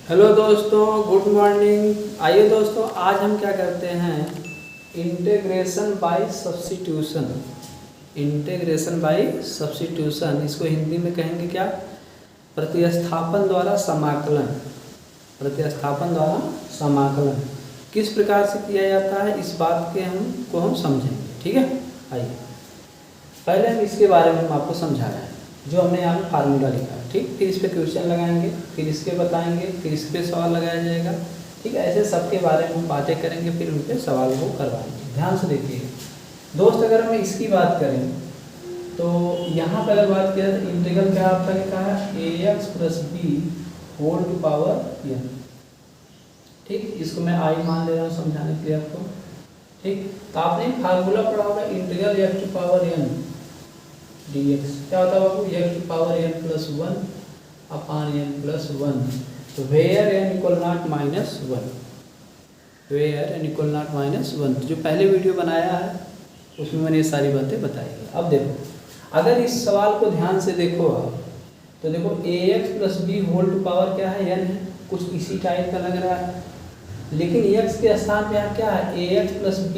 Hello दोस्तों, good morning. आइए दोस्तों, आज हम क्या करते हैं, integration by substitution. Integration by substitution, इसको हिंदी में कहेंगे क्या, प्रतिस्थापन द्वारा समाकलन। प्रतिस्थापन द्वारा समाकलन किस प्रकार से किया जाता है, इस बात के हम समझेंगे। ठीक है, आइए पहले हम इसके बारे में हम आपको समझा रहे हैं, जो हमने यहाँ पे फार्मूला लिखा है। ठीक, फिर इस पे क्वेश्चन लगाएंगे, फिर इसके बताएंगे, फिर इस पे सवाल लगाया जाएगा। ठीक है, ऐसे सबके बारे में हम बातें करेंगे, फिर उन पे सवाल को करवाएंगे। ध्यान से देखिए दोस्त, अगर हम इसकी बात करें तो यहाँ पर अगर बात करें तो इंटीग्रल क्या आपका लिखा है, ax + b whole to power n। ठीक, इसको मैं आई मान ले रहा हूँ समझाने के लिए आपको। ठीक, तो आपने फार्मूला पढ़ा होगा, integral x to power n dx क्या होता है बाबू, x to power n + 1 upon n + 1। तो where n equal not -1, where n equal not -1। जो पहले वीडियो बनाया है उसमें मैंने ये सारी बातें बताई है। अब देखो, अगर इस सवाल को ध्यान से देखो आप, तो देखो ax + b whole to power क्या है, n है, कुछ इसी टाइप का लग रहा है। लेकिन x के स्थान पे यहाँ क्या है, ax + b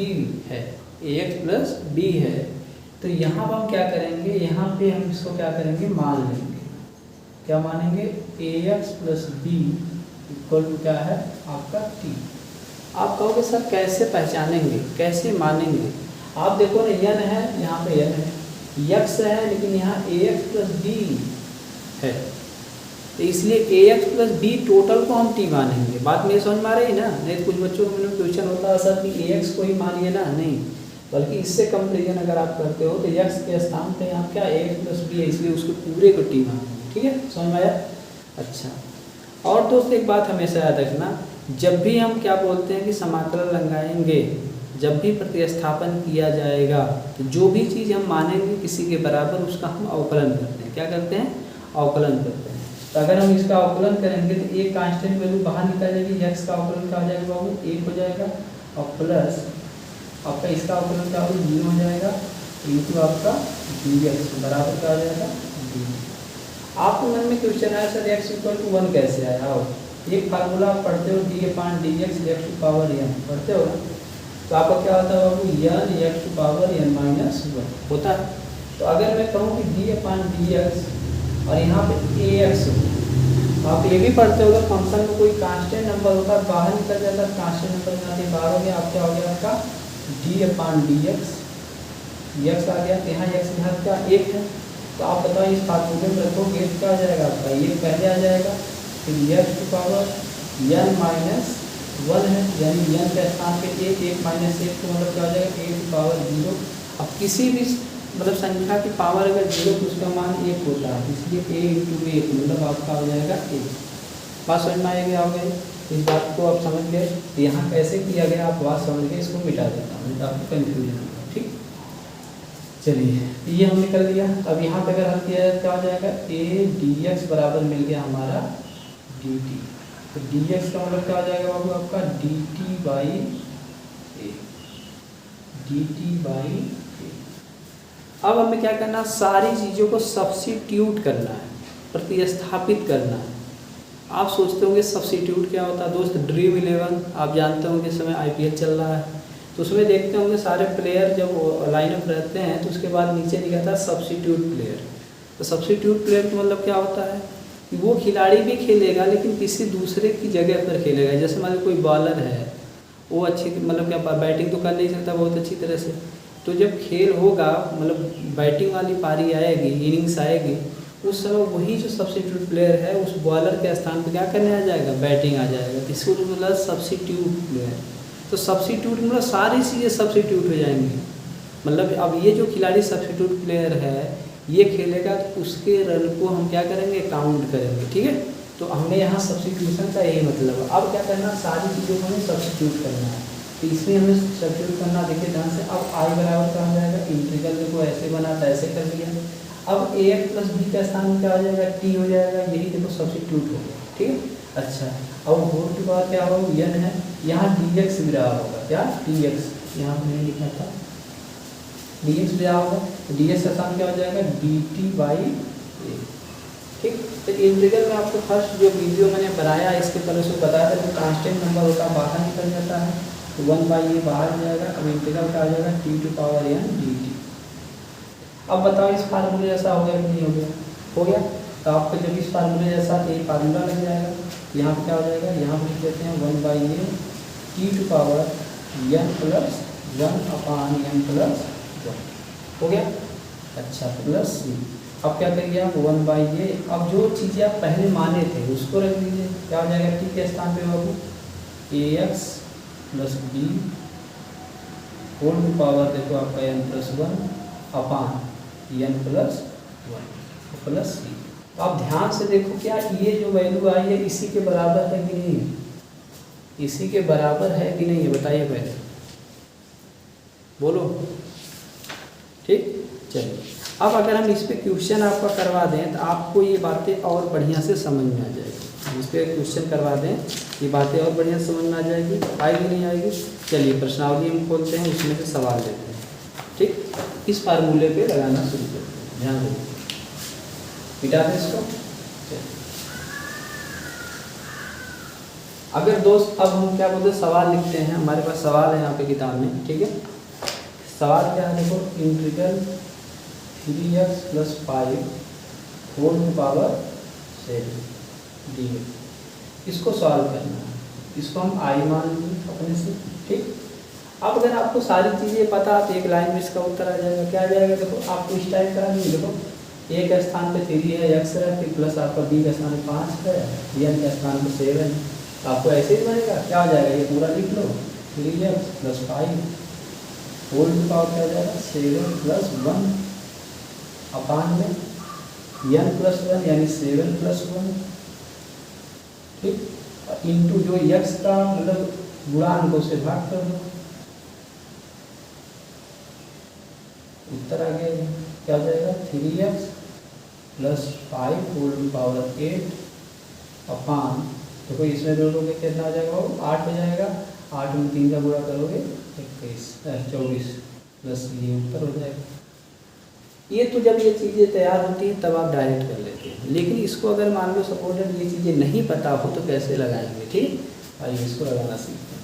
है, ax + b है। तो यहाँ पर हम क्या करेंगे, यहाँ पे हम इसको क्या करेंगे, मान लेंगे। क्या मानेंगे, ax + b इक्वल टू क्या है आपका t। आप कहोगे सर कैसे पहचानेंगे, कैसे मानेंगे। आप देखो ना, n है, यहाँ पे n है, x है, लेकिन यहाँ ax + b है, तो इसलिए ax + b टोटल को हम t मानेंगे। बात मेरी समझ में आ रही है ना। नहीं तो कुछ बच्चों को क्वेश्चन होता है सर कि ax को ही मानिए ना, नहीं, बल्कि इससे कंपेरिजन अगर आप करते हो तो x के स्थान पे यहाँ क्या ax + b है, इसलिए उसको पूरे को t मानेंगे। ठीक है, समझ में आया। अच्छा, और दोस्त एक बात हमेशा याद रखना, जब भी हम क्या बोलते हैं कि समाकलन लगाएंगे, जब भी प्रतिस्थापन किया जाएगा, तो जो भी चीज़ हम मानेंगे किसी के बराबर, उसका हम अवकलन करते हैं। क्या करते हैं, अवकलन करते हैं। तो अगर हम इसका अवकलन करेंगे तो एक कांस्टेंट वैल्यू बाहर निकल जाएगी, x का अवकलन क्या हो जाएगा बाबू, 1 हो जाएगा, और प्लस आपका इसका अवकलन क्या होगा, 0 हो जाएगा, इंटू आपका dx बराबर क्या हो जाएगा, आपके मन में क्वेश्चन आया सर x = 1 कैसे आया। आओ, एक फार्मूला आप पढ़ते हो, d/dx x to power n पढ़ते हो, तो आपका क्या होता है बाबू, n x to power n - 1 होता है। तो अगर मैं कहूँ कि d/dx और यहाँ पे ax हो, तो आप ये भी पढ़ते हो, फंक्शन में कोई कांस्टेंट नंबर होता है, बाहर निकल जाता है, कांस्टेंट नंबर यहाँ से बाहर हो गया, आप क्या हो गया आपका d/dx, x आ गया, यहाँ x यहाँ क्या 1 है। तो आप बताओ इस फार्मूले में रखोगे तो क्या आ जाएगा आपका, ये पहले आ जाएगा, फिर x टू पावर n - 1 है, यानी n के स्थान पे 1 1 - 1 तो मतलब क्या हो जाएगा, a टू पावर 0। अब किसी भी मतलब संख्या की पावर अगर 0 तो उसका मान 1 होता है, इसलिए a × 1 मतलब आपका हो जाएगा 1। बात समझ में आएगी, आओ गए इस बात को आप समझ गए। यहाँ कैसे किया गया आप बात समझ गए, इसको मिटा देता हूँ, आपको कन्फ्यूजन होगा। ठीक, चलिए ये हम निकल लिया। अब यहाँ पे अगर हल किया जाए क्या हो जाएगा, a dx बराबर मिल गया हमारा dt। तो dx का मतलब क्या हो जाएगा बाबू आपका, dt/a, dt/a। अब हमें क्या करना, सारी चीज़ों को सब्स्टिट्यूट करना है, प्रतिस्थापित करना है। आप सोचते होंगे सब्स्टिट्यूट क्या होता है दोस्त, ड्रीम 11 आप जानते होंगे, इस समय IPL चल रहा है, तो उसमें देखते होंगे सारे प्लेयर जब लाइनअप रहते हैं तो उसके बाद नीचे लिखा था सब्स्टिट्यूट प्लेयर। तो सब्स्टिट्यूट प्लेयर का मतलब क्या होता है कि वो खिलाड़ी भी खेलेगा लेकिन किसी दूसरे की जगह पर खेलेगा। जैसे मान लो कोई बॉलर है, वो अच्छी मतलब क्या बैटिंग तो कर नहीं सकता बहुत अच्छी तरह से, तो जब खेल होगा मतलब बैटिंग वाली पारी आएगी, इनिंग्स आएगी, उस समय वही जो सब्स्टिट्यूट प्लेयर है उस बॉलर के स्थान पर क्या करने आ जाएगा, बैटिंग आ जाएगा। तो इसको मतलब सब्स्टिट्यूट प्लेयर। तो सब्स्टिट्यूट मतलब सारी चीज़ें सब्स्टिट्यूट हो जाएंगी। मतलब अब ये जो खिलाड़ी सब्स्टिट्यूट प्लेयर है ये खेलेगा तो उसके रन को हम क्या करेंगे, काउंट करेंगे। ठीक है, तो हमें यहाँ सब्स्टिट्यूशन का यही मतलब है। अब क्या करना, सारी चीज़ों को हमें सब्स्टिट्यूट करना है, तो इसमें हमें सब्स्टिट्यूट करना, देखिए ध्यान से। अब आई बराबर क्या हो जाएगा, इंटीग्रल देखो ऐसे बना था, ऐसे कर लिया। अब ax + b का स्थान में क्या हो जाएगा, t हो जाएगा, यही देखो सब्स्टिट्यूट हो गया। ठीक है, अच्छा, अब होल के बाद क्या होगा, n है, यहाँ dx भी रहा होगा, क्या dx, यहाँ मैंने लिखा था dx भी रहा होगा, तो dx का स्थान क्या हो जाएगा, dt/a। ठीक। तो इंटीग्रल में आपको फर्स्ट जो वीडियो मैंने बनाया इसके पहले उसको बताया था जो कांस्टेंट नंबर होता है बाहर निकल जाता है, तो 1/a बाहर जाएगा। अब इंटीग्रल का आ जाएगा t⁴n dt। अब बताओ इस फार्मूले जैसा हो गया कि नहीं हो गया? हो गया। तो आपको जब इस फार्मूले जैसा तो ये फार्मूला लग जाएगा। यहाँ पे क्या हो जाएगा, यहाँ पे लिख देते हैं 1/a t⁴n + 1/n + 1 हो गया। अच्छा, प्लस c। अब क्या करिए आप 1/a, अब जो चीज़ें आप पहले माने थे उसको रख दीजिए। क्या हो जाएगा t के स्थान पे बाबू ax + b whole to power देखो आपका n + 1 upon n + 1 plus c। तो आप ध्यान से देखो क्या ये जो वैल्यू आई है इसी के बराबर है कि नहीं, इसी के बराबर है कि नहीं, बताइए पहले बोलो। ठीक, चलिए। अब अगर हम इस पे क्वेश्चन आपका करवा दें तो आपको ये बातें और बढ़िया से समझ में आ जाएगी। इस पे क्वेश्चन करवा दें ये बातें और बढ़िया समझ में आ जाएगी। आएगी नहीं आएगी? चलिए प्रश्नावली हम खोलते हैं, उसमें से सवाल लेते हैं। ठीक, इस फार्मूले पे लगाना शुरू करते हैं, ध्यान दें। मिटा दें इसको। अगर दोस्त अब हम क्या बोलते हैं सवाल लिखते हैं, हमारे पास सवाल है यहाँ पे किताब में। ठीक है, सवाल क्या है देखो, integral 3x + 5 whole to power 7 dx इसको सॉल्व करना है। इसको हम आई मान लेंगे अपने से। ठीक, अब अगर आपको सारी चीज़ें पता तो एक लाइन में इसका उत्तर आ जाएगा। क्या आ जाएगा देखो, आपको इस टाइप करा नहीं, देखो a के स्थान पे 3 है, x है, फिर प्लस आपका b के स्थान पे 5 है, n के स्थान पे 7 है। आपको ऐसे ही बनेगा। क्या हो जाएगा, ये पूरा लिख लो 3x + 5 होल टू पावर क्या हो जाएगा 7 + 1 अपान में n + 1 यानी 7 + 1। ठीक, इंटू जो x का मतलब गुणांक को से भाग कर दो, उत्तर आ गया। क्या हो जाएगा 3x + 5 होल टू पावर 8 अपान, देखो इसमें जोड़ोगे कितना आ जाएगा, वो 8 हो जाएगा। 8 में 3 का गुणा करोगे 24 प्लस ये उत्तर हो जाएगा। ये तो जब ये चीज़ें तैयार होती हैं तब आप डायरेक्ट कर लेते हैं, लेकिन इसको अगर मान लो सपोर्टेड ये चीज़ें नहीं पता हो तो कैसे लगाएंगे। ठीक, आइए इसको लगाना सीखते हैं।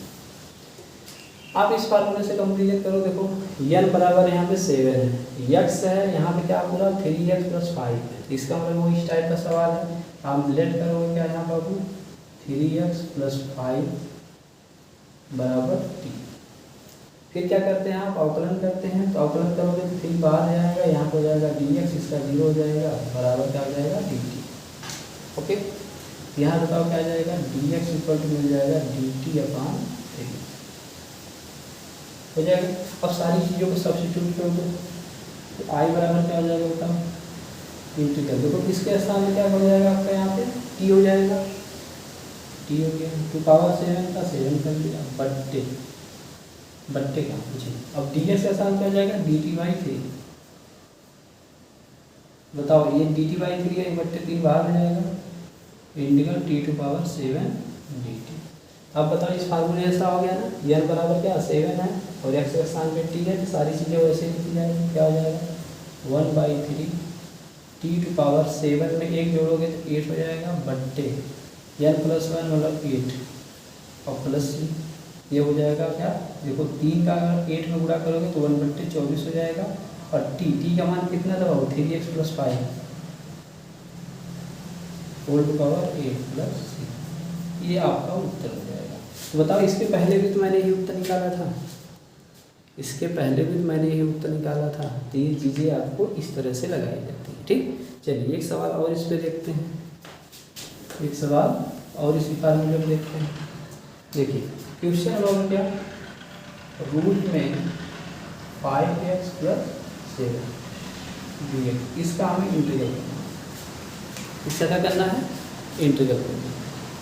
आप इस फार्मूले से कंपेरिजन करो। देखो n बराबर यहाँ पे 7 है, x है यहाँ पे क्या पूरा 3x + 5 है। इसका मतलब वो इस टाइप का सवाल है। आप लेट करोगे क्या यहाँ बाबू 3x + 5 = t। फिर क्या करते हैं आप अवकलन करते हैं, तो अवकलन करोगे तो 3 बाहर जाएगा, यहाँ पे हो जाएगा dx, इसका 0 हो जाएगा, बराबर क्या हो जाएगा dt। ओके, यहाँ बताओ क्या आ जाएगा, dx = मिल जाएगा dt/3 हो जाएगा। अब सारी चीज़ों को सब्स्टिट्यूट कर दो, तो i बराबर क्या हो जाएगा बताओ, इंटीग्रल देखो किसके स्थान में क्या हो जाएगा आपका यहाँ पे t हो जाएगा, t हो गया, टू पावर 7 का 7 कर दिया बट्टे का जी। अब dx के स्थान पे हो जाएगा dt/3। बताओ ये dt/3 है, बट्टे 3 बाहर हो जाएगा, इंटीग्रल t⁴ dt। अब बताओ इस फार्मूले ऐसा हो गया ना, n बराबर क्या 7 है और x के स्थान पे t है, तो सारी चीज़ें वैसे लिखी जाएगी। क्या हो जाएगा 1/3 t⁴ में 1 जोड़ोगे तो 8 हो जाएगा, बट्टे n + 1 मतलब 8 और प्लस c। ये हो जाएगा क्या, देखो 3 का अगर 8 में गुणा करोगे तो 1/24 हो जाएगा। और t का मान कितना था, 3x + 5 whole to power 8 plus c। ये आपका उत्तर हो जाएगा। तो बताओ इसके पहले भी तो मैंने ये उत्तर निकाला था, इसके पहले भी तो मैंने ये उत्तर निकाला था। तो ये चीज़ें आपको इस तरह से लगाई जाती हैं। ठीक, चलिए एक सवाल और इस पे देखते हैं, एक सवाल और इसी फार्मूले में देखते हैं। देखिए क्वेश्चन होगा क्या, रूट में 5x + 7 dx, इसका हमें इंटीग्रल करना है। इसका क्या करना है, इंटीग्रल करना है।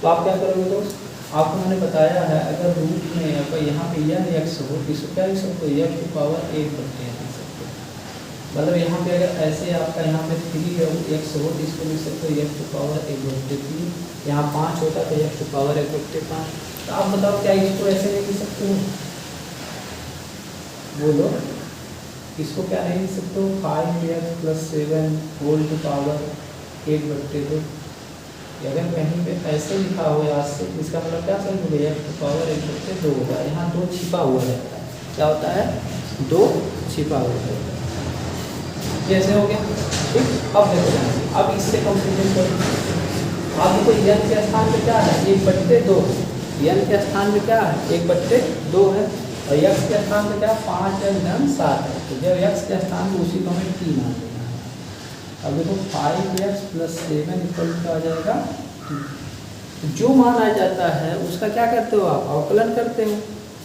तो आप क्या करोगे दोस्त, आपको मैंने बताया है अगर रूट में आपका यहाँ पे n x हो, इसको क्या लिख सकते हो, x⁴ लिख सकते हो। मतलब यहाँ पे अगर ऐसे आपका यहाँ पे 3x हो तो इसको लिख सकते हो x⁴ यहाँ 5 होता तो x⁴ तो आप बताओ क्या इसको ऐसे नहीं लिख सकते हो, बोलो इसको क्या नहीं लिख सकते हो, 5x + 7 होल टू पावर 1/2। अगर कहीं पे ऐसे लिखा हो याद से, इसका मतलब क्या समझ गए, एक्स टू पावर 1/2 होगा। यहाँ 2 छिपा हुआ रहता है। क्या होता है? 2 छिपा हुआ रहता है। कैसे हो गया? ठीक। अब देखो, अब इससे कंपेरिजन करो। अब देखो n के स्थान पे क्या है? 1/2। n के स्थान पे क्या है? 1/2 है। और x के स्थान पे क्या? 5x-7 है। तो जब x के स्थान पे उसी को हमें t मान लेना है। अब देखो 5x + 7 = आ जाएगा t। जो मान आ जाता है उसका क्या करते हो आप? अवकलन करते हो।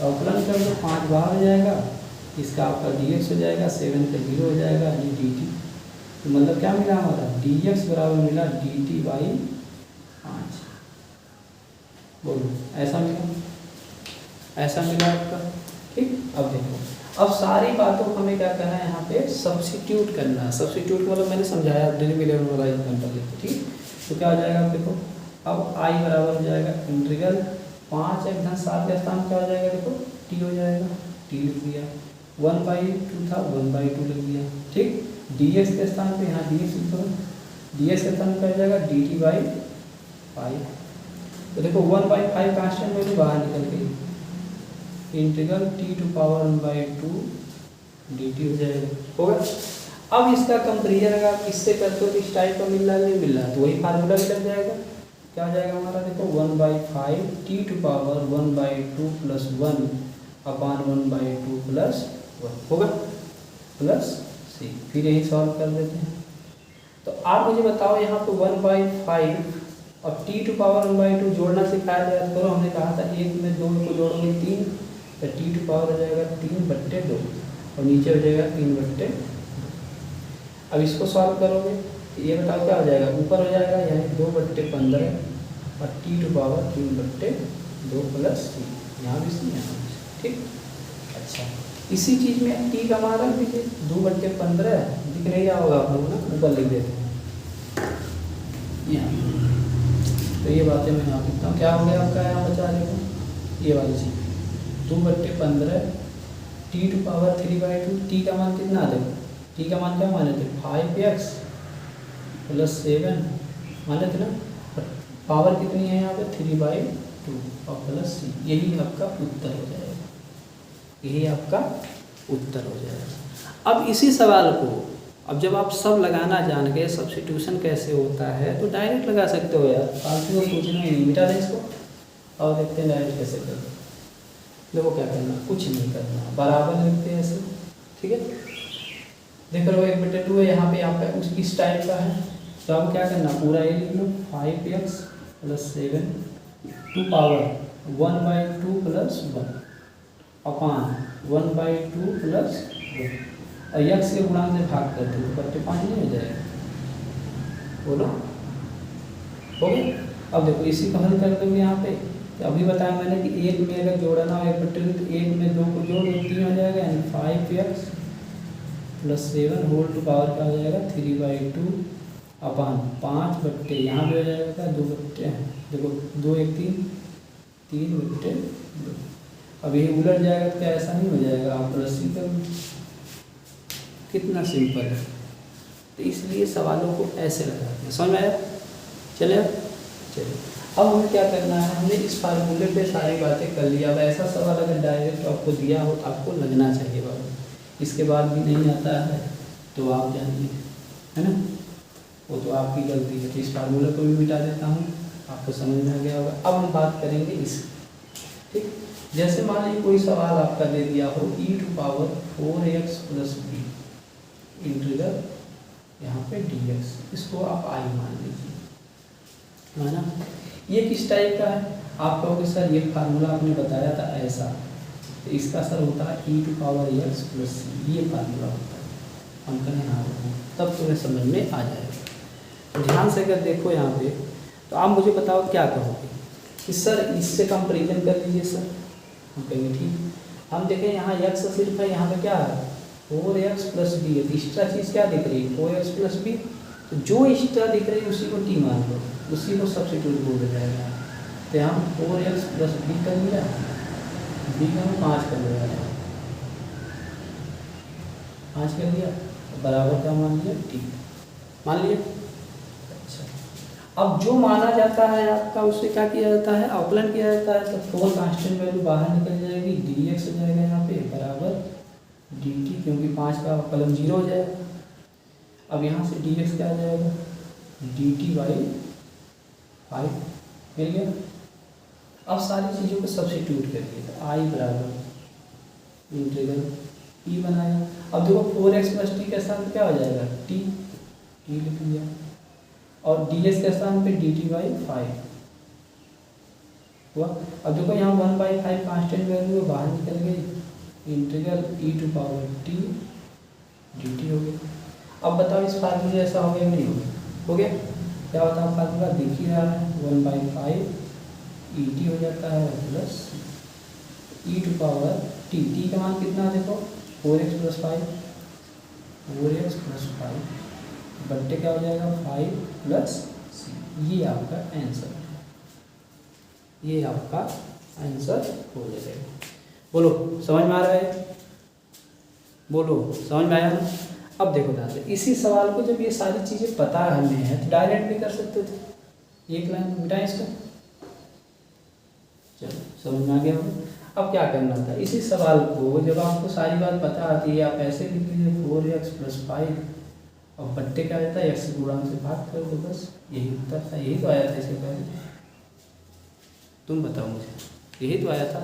अवकलन कर दो, 5 बाहर हो जाएगा, इसका आपका dx हो जाएगा, 7 का 0 हो जाएगा, ये dt। तो मतलब क्या मिला हमारा? dx बराबर मिला dt/5। बोलो, ऐसा मिला? ऐसा मिला आपका। ठीक। अब देखो, अब सारी बातों को हमें क्या करना है? यहाँ पे सब्स्टिट्यूट करना है। सब्स्टिट्यूट मतलब मैंने समझाया, ड्रीम इलेवन वाला एग्जाम्पल लेते। ठीक। तो क्या हो जाएगा? देखो, अब i बराबर हो जाएगा इंटीग्रल 5x-7 के स्थान क्या हो जाएगा? देखो t हो जाएगा, t लिख दिया। 1/2 था, 1/2 लिख दिया। ठीक। dx के स्थान पे यहाँ dx लिख दो, dx के स्थान पे हो जाएगा dt/5। तो देखो 1/5 कांस्टेंट वैल्यू बाहर निकल गई, इंटीग्रल t⁴ dt हो जाएगा। होगा। अब इसका कंपेरिजन अगर आप इससे करते हो तो इस टाइप का मिल रहा है, नहीं मिल रहा है, तो वही फार्मूला भी लग जाएगा। क्या हो जाएगा हमारा? देखो 1/5 t⁴ 1/2 + 1/1/2 + 1 होगा, प्लस c। फिर यही सॉल्व कर देते हैं। तो आप मुझे बताओ, यहाँ पे 1/5 और t⁴ 1/2 जोड़ना सिखाया जाए करो। हमने कहा था 1 में 2 को जोड़ोगे 3, तो t⁴ हो जाएगा 3/2 और नीचे हो जाएगा 3/2। अब इसको सॉल्व करोगे, ये बताओ क्या हो जाएगा? ऊपर हो जाएगा यानी 2/15 और t⁴ 3/2 + c। यहाँ भी c, यहाँ भी c। ठीक। अच्छा, इसी चीज़ में t का मान रख दीजिए 2/15 दिख नहीं रहा होगा आप लोग ना, ऊपर लिख देते हैं यहाँ। तो ये बातें मैं यहाँ लिखता हूँ। क्या हो गया आपका? यहाँ बचा लेगा ये वाली चीज़ 2/15 t⁴ 3/2। t का मान कितना? देखो t का मान क्या माने थे? 5x + 7 माने थे ना। पावर कितनी है यहाँ पे? 3/2 और प्लस c। यही आपका उत्तर हो जाएगा, यही आपका उत्तर हो जाएगा। अब इसी सवाल को अब जब आप सब लगाना जान गए, सब्स्टिट्यूशन कैसे होता है, तो डायरेक्ट लगा सकते हो यार, फालतू को सोचना नहीं। मिटा दें इसको और देखते हैं डायरेक्ट कैसे करते हैं। देखो क्या करना, कुछ नहीं करना, बराबर लिखते हैं ऐसे। ठीक है। देख रहे हो 1/2 है, यहाँ पे आपका कुछ इस टाइप का है। तो अब क्या करना, पूरा ये लिख लो 5x + 7 टू पावर 1/2 + 1 अपान 1/2 + 1 और x के गुणांक से भाग कर दो, 5 नहीं हो जाएगा? बोलो, हो गया। अब देखो इसी को हल कर दोगे यहाँ पे। तो अभी बताया मैंने कि 1 में अगर जोड़ना हो 1/2 तो 1 में 2 को जोड़ दो, 3 हो जाएगा, यानी 5x + 7 होल टू पावर क्या हो जाएगा? 3/2 अपान 5/, यहाँ भी हो जाएगा 2/, देखो 2 1 3 3/2। अब ये उलट जाएगा तो क्या ऐसा नहीं हो जाएगा? आप प्लस सी कर, कितना सिंपल है। तो इसलिए सवालों को ऐसे लगाते हैं। समझ में आया? चलिए अब हमें क्या करना है, हमने इस फार्मूले पे सारी बातें कर लिया। अब ऐसा सवाल अगर डायरेक्ट आपको दिया हो तो आपको लगना चाहिए बाबू, इसके बाद भी नहीं आता है तो आप जानिए, है ना, वो तो आपकी गलती है। तो इस फार्मूले को भी मिटा देता हूँ, आपको समझ में आ गया होगा। अब हम बात करेंगे इस, ठीक। जैसे मान लीजिए कोई सवाल आपका दे दिया हो e⁴ 4x + b इंटीग्रल यहाँ पे dx, इसको आप i मान लीजिए, है ना। ये किस टाइप का है? आप कहोगे सर ये फार्मूला आपने बताया था ऐसा, तो इसका सर होता है e⁴x + c, ये फार्मूला होता है। हम कहें हाँ, तब तुम्हें समझ में आ जाएगा। तो ध्यान से अगर देखो यहाँ पे, तो आप मुझे बताओ क्या कहोगे कि सर इससे कंपेरिजन कर लीजिए सर। हम कहेंगे ठीक। हम देखें यहाँ x सिर्फ है, यहाँ पे क्या है 4x + b है। एक्स्ट्रा चीज़ क्या दिख रही है? 4x + b। तो जो एक्स्ट्रा दिख रही है उसी को t मान लो, उसी को सब्स्टिट्यूट बोल जाएगा। तो यहाँ 4x + b कर लिया, b का 5 कर लिया, 5 कर लिया, बराबर क्या मान लिया? t मान लिया। अच्छा, अब जो माना जाता है आपका उससे क्या किया जाता है, अवकलन किया जाता है। तो 4 कांस्टेंट वैल्यू बाहर निकल जाएगी, dx हो जाएगा यहाँ पे बराबर dt, क्योंकि 5 का अवकलन 0 हो जाएगा। अब यहाँ से dx क्या आ जाएगा, dt बाई 5 मिल गया। अब सारी चीज़ों को सब्स्टिट्यूट करिए, तो i बराबर इंटीग्रल e बनाया। अब देखो 4x प्लस टी के साथ क्या हो जाएगा, t लिख लिया, और ds के स्थान पे dt बाई 5 हुआ। अब देखो यहाँ 1/5 कांस्टेंट वैल्यू बाहर निकल गई, integral e to power t dt हो गया। अब बताओ इस फार्मूले ऐसा हो गया नहीं हो गया, हो गया। क्या होता है फार्मूला, देख ही रहा है, 1/5 et हो जाता है plus e to power t का मान कितना देखो 4x प्लस 5 बट्टे क्या हो जाएगा 5 प्लस c। ये आपका आंसर है, ये आपका आंसर हो जाएगा। बोलो समझ में आ रहा है, बोलो समझ में आया। अब देखो ध्यान से, इसी सवाल को जब ये सारी चीज़ें पता हमें है तो डायरेक्ट भी कर सकते थे, एक लाइन मिटाएं इसको। चलो समझ में आ गया होगा। अब क्या करना था, इसी सवाल को जब आपको सारी बात पता आती है आप ऐसे लिख लीजिए 4x प्लस 5 और बट्टे क्या आता है x गुणांक से भाग कर दो, बस यही उत्तर था। यही तो आया था इसके पहले, तुम बताओ मुझे, यही तो आया था।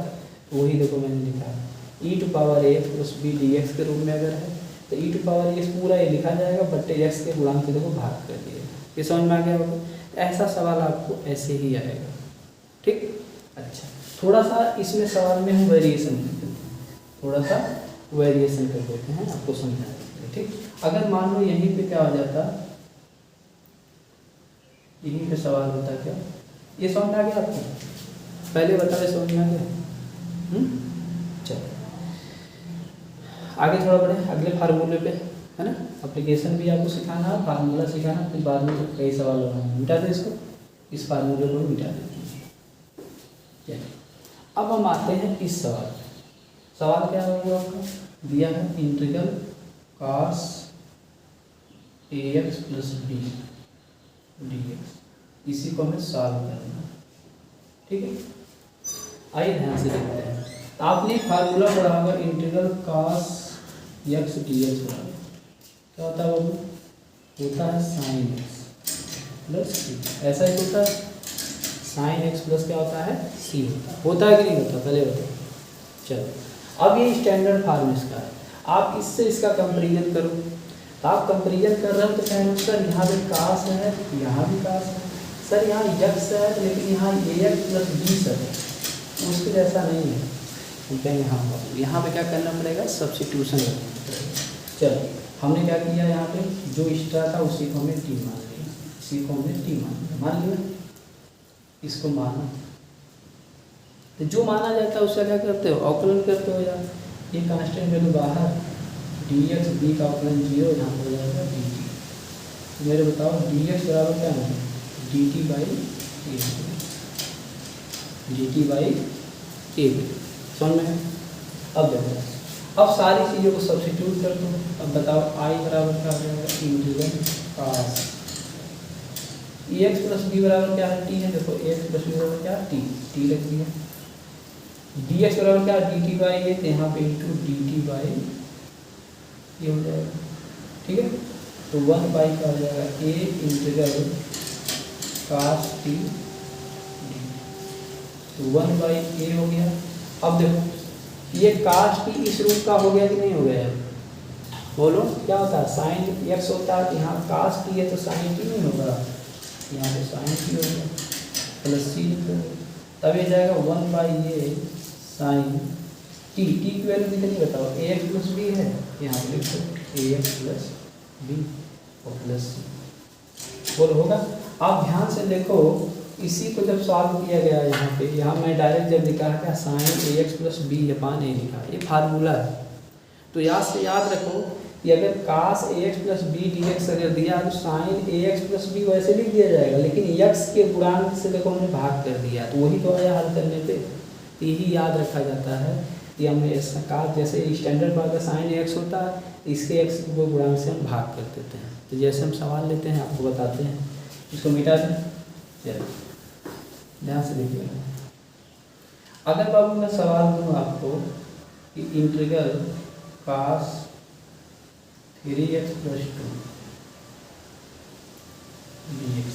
तो वही देखो मैंने लिखा है e to power a plus b dx के रूप में अगर है तो e टू पावर a पूरा ये लिखा जाएगा, बट्टे x के गुणांक से देखो भाग कर दिए। ये समझ में आ गया होगा। ऐसा सवाल आपको ऐसे ही आएगा, ठीक। अच्छा, थोड़ा सा इसमें सवाल में हम वेरिएशन करते हैं, थोड़ा सा वेरिएशन कर देते हैं आपको समझाने के लिए, ठीक। अगर मान लो यहीं पे क्या हो जाता, यहीं पे सवाल होता क्या, ये समझ में आ गया आपको, पहले बताओ समझ में आ गया। चलो आगे थोड़ा बढ़े, अगले फार्मूले पे, है ना। एप्लीकेशन भी आपको सिखाना है, फार्मूला सिखाना, फिर बाद में तो कई सवाल होना है। मिटा दे इसको, इस फार्मूले को मिटा देते हैं। चलिए अब हम आते हैं इस सवाल पे। सवाल क्या होगा आपका, दिया है integral cos ax plus b dx, इसी को हमें सॉल्व करना है, ठीक है। आइए ध्यान से देखते हैं। तो आपने फार्मूला पढ़ा होगा इंटीग्रल cos x dx बराबर क्या होता है बाबू, होता है sin x प्लस c। ऐसा ही होता है, sin x प्लस क्या होता है c होता है कि नहीं होता, पहले बताओ। चलो अब ये स्टैंडर्ड फार्म इसका है, आप इससे इसका कंपेरिजन करो। तो आप कंपेरिजन कर रहे हो तो कहेंगे सर यहाँ भी कास है, यहाँ भी कास है, सर यहाँ यक्स है लेकिन यहाँ ax प्लस b सर है, उसके जैसा नहीं है। तो कहेंगे हाँ बाबू, यहाँ पे क्या करना पड़ेगा, सब्स्टिट्यूशन करना पड़ेगा। चलो हमने क्या किया, यहाँ पे जो एक्स्ट्रा था उसी को हमें टी मान लिया, इसी को हमने टी मान लिया, इसको माना। तो जो माना जाता है उसका क्या करते हो, अवकलन करते हो यार। ये कांस्टेंट वैल्यू बाहर, dx b का अवकलन 0, यहाँ हो जाएगा dt। मेरे बताओ dx बराबर क्या है, dt बाई a, समझ में है। अब देखो, अब सारी चीज़ों को सब्स्टिट्यूट कर दो। अब बताओ i बराबर क्या हो जाएगा, integral cos ax plus b बराबर क्या है, t है। देखो ax प्लस b बराबर क्या है, t रख दिया। dx बराबर क्या है, dt बाई ए, तो यहाँ पे इंटू dt बाई ये हो जाएगा, ठीक है। तो 1 का हो जाएगा a इंटीग्रल cos t, तो 1/a हो गया। अब देखो ये cos t इस रूप का हो गया कि नहीं हो गया, बोलो क्या होता है, sin x होता है, यहाँ cos t है तो sin t नहीं होगा, यहाँ पे sin t हो गया प्लस c लिखो, तब ये जाएगा 1/a sin t की वैल्यू कितनी बताओ, ax प्लस b है, यहाँ पे लिखो ax प्लस b और प्लस c, बोलो होगा। आप ध्यान से देखो, इसी को जब सॉल्व किया गया यहाँ पे, यहाँ मैं डायरेक्ट जब लिखा है क्या, sin ax plus b upon a लिखा, ये फार्मूला है। तो याद से याद रखो कि अगर cos ax plus b dx अगर दिया तो sin ax प्लस b वैसे लिख दिया जाएगा, लेकिन x के गुणांक से देखो हमने भाग कर दिया, तो वही तो आया हल करने पे। तो यही याद रखा जाता है कि हमें इसका cos, जैसे स्टैंडर्ड भाग का sin ax होता है, इसके x को गुणांक से हम भाग कर देते हैं। तो जैसे हम सवाल लेते हैं आपको बताते हैं, इसको मिटा दें। चलो ध्यान से देखिएगा। अगर बाबू मैं सवाल दूँ आपको कि इंटीग्रल cos 3x + 2 dx,